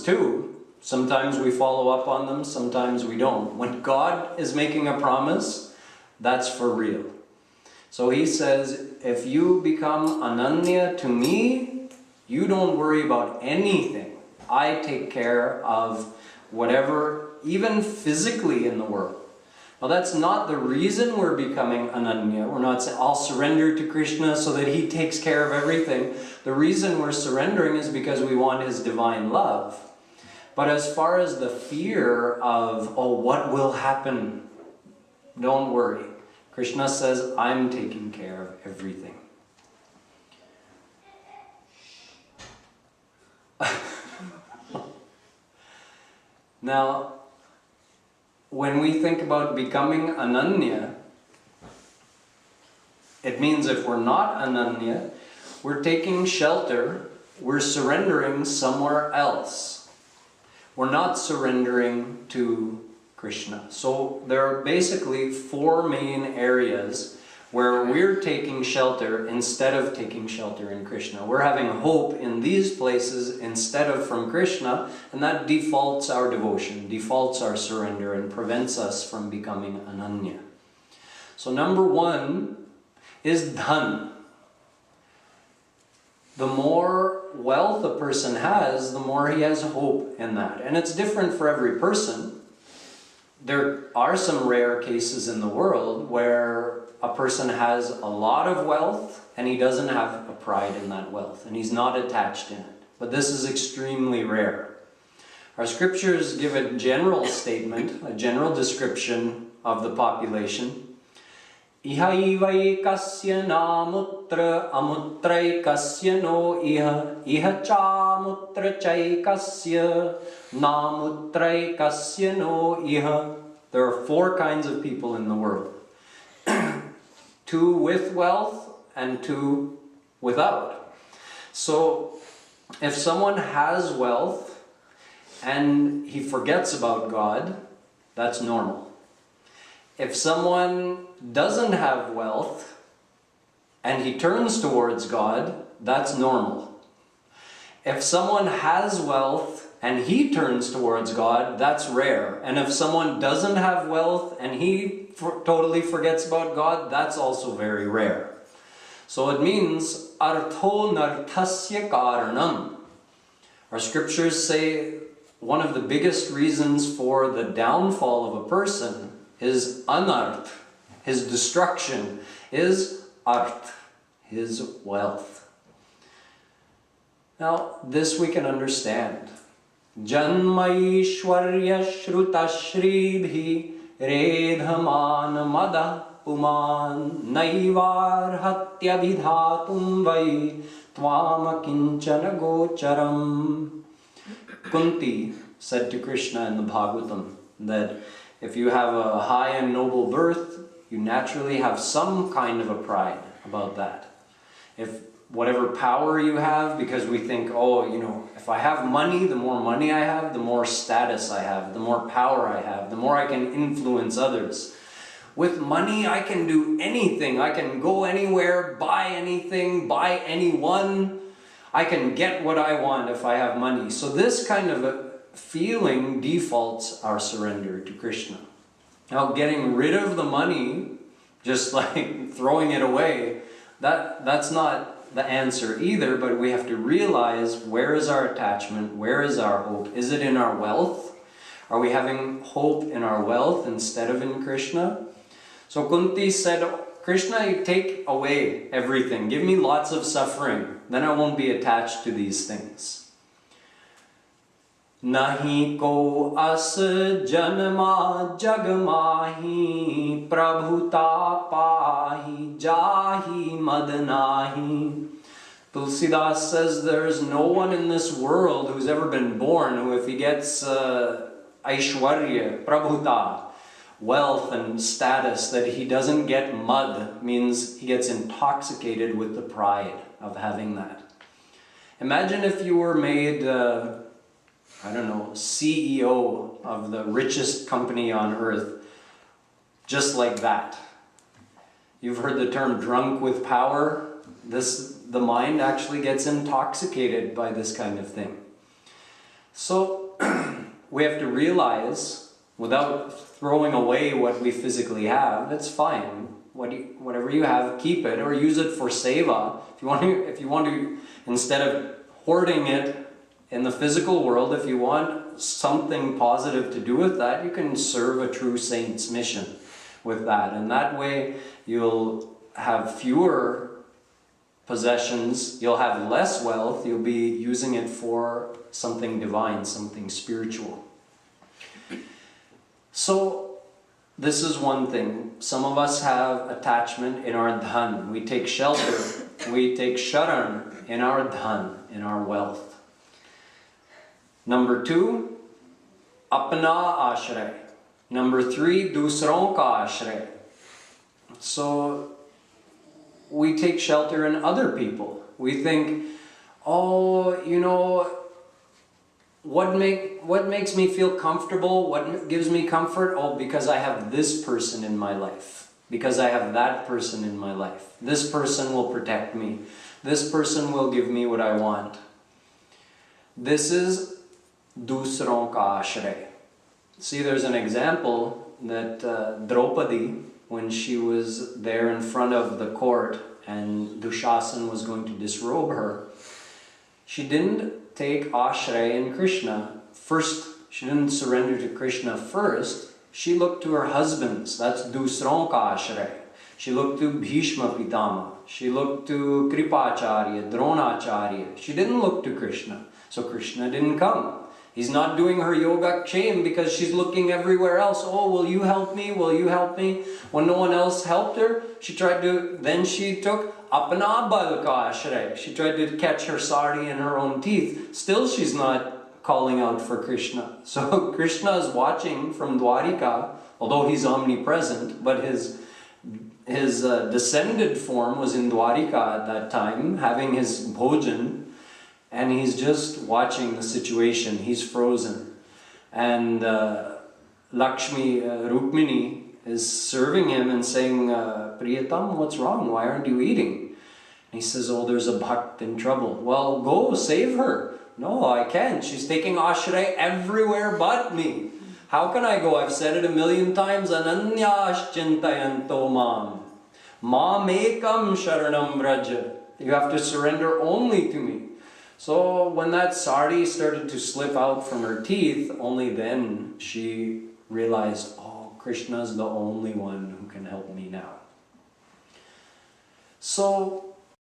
too. Sometimes we follow up on them, sometimes we don't. When God is making a promise, that's for real. So he says, if you become ananya to me, you don't worry about anything. I take care of whatever, even physically in the world. Now that's not the reason we're becoming ananya. We're not saying, I'll surrender to Krishna so that he takes care of everything. The reason we're surrendering is because we want his divine love. But as far as the fear of, oh, what will happen? Don't worry. Krishna says, I'm taking care of everything. Now, when we think about becoming ananya, it means if we're not ananya, we're taking shelter, we're surrendering somewhere else. We're not surrendering to Krishna. So there are basically four main areas where we're taking shelter instead of taking shelter in Krishna. We're having hope in these places instead of from Krishna, and that defaults our devotion, defaults our surrender, and prevents us from becoming ananya. So number one is dhan. The more wealth a person has, the more he has hope in that. And it's different for every person. There are some rare cases in the world where a person has a lot of wealth and he doesn't have a pride in that wealth and he's not attached in it. But this is extremely rare. Our scriptures give a general statement, a general description of the population. Iha ikasya namutra amutraikasya no iha chamutra chaikasya namutraikasya no iha. There are four kinds of people in the world. Two with wealth and two without. So if someone has wealth and he forgets about God, that's normal. If someone doesn't have wealth and he turns towards God, that's normal. If someone has wealth and he turns towards God, that's rare. And if someone doesn't have wealth and he totally forgets about God, that's also very rare. So it means artho narthasya karanam. Our scriptures say one of the biggest reasons for the downfall of a person is anarth, his destruction, is arth, his wealth. Now, this we can understand. Janmaishwarya shrutashribhi redhaman mada puman naivar hatya vidhatum vai tvama kinchana gocharam. Kunti said to Krishna in the Bhagavatam that if you have a high and noble birth, you naturally have some kind of a pride about that. If whatever power you have, because we think, oh, you know, if I have money, the more money I have, the more status I have, the more power I have, the more I can influence others. With money, I can do anything. I can go anywhere, buy anything, buy anyone. I can get what I want if I have money. So this kind of a feeling defaults our surrender to Krishna. Now, getting rid of the money, just like throwing it away, that's not the answer either, but we have to realize, where is our attachment? Where is our hope? Is it in our wealth? Are we having hope in our wealth instead of in Krishna? So Kunti said, Krishna, you take away everything. Give me lots of suffering. Then I won't be attached to these things. Nahi ko as janma jagmahi prabhuta pahi jahi madnahi. Tulsidas says there's no one in this world who's ever been born who, if he gets aishwarya, prabhuta, wealth and status, that he doesn't get mud, means he gets intoxicated with the pride of having that. Imagine if you were made I don't know, CEO of the richest company on earth, just like that. You've heard the term drunk with power. The mind actually gets intoxicated by this kind of thing. So we have to realize, without throwing away what we physically have, that's fine. Whatever you have, keep it or use it for seva. If you want to, instead of hoarding it in the physical world, if you want something positive to do with that, you can serve a true saint's mission with that. And that way you'll have fewer possessions, you'll have less wealth, you'll be using it for something divine, something spiritual. So this is one thing. Some of us have attachment in our dhan. We take shelter, we take sharan in our dhan, in our wealth. Number 2, apna ashray. Number 3, dusron ka ashray. So we take shelter in other people. We think, oh, you know, what makes me feel comfortable? What gives me comfort? Oh, because I have this person in my life. Because I have that person in my life. This person will protect me. This person will give me what I want. This is dusron ka ashray. See, there's an example that Draupadi, when she was there in front of the court and Dushasan was going to disrobe her, she didn't take ashray in Krishna. First, she didn't surrender to Krishna first. She looked to her husbands. That's dusron ka ashray. She looked to Bhishma Pitama. She looked to Kripacharya, Dronacharya. She didn't look to Krishna. So Krishna didn't come. He's not doing her yoga kshema because she's looking everywhere else. Oh, will you help me? Will you help me? When no one else helped her, she took apna bal ka ashray. She tried to catch her sari in her own teeth. Still, she's not calling out for Krishna. So Krishna is watching from Dwarika, although he's omnipresent, but his descended form was in Dwarika at that time, having his bhojan. And he's just watching the situation. He's frozen. And Lakshmi, Rukmini, is serving him and saying, Priyatam, what's wrong? Why aren't you eating? And he says, oh, there's a bhakt in trouble. Well, go save her. No, I can't. She's taking ashray everywhere but me. How can I go? I've said it 1,000,000 times. Ananyash chintayanto mam. Mam ekam sharanam vraja. You have to surrender only to me. So when that sari started to slip out from her teeth, only then she realized, oh, Krishna's the only one who can help me now. So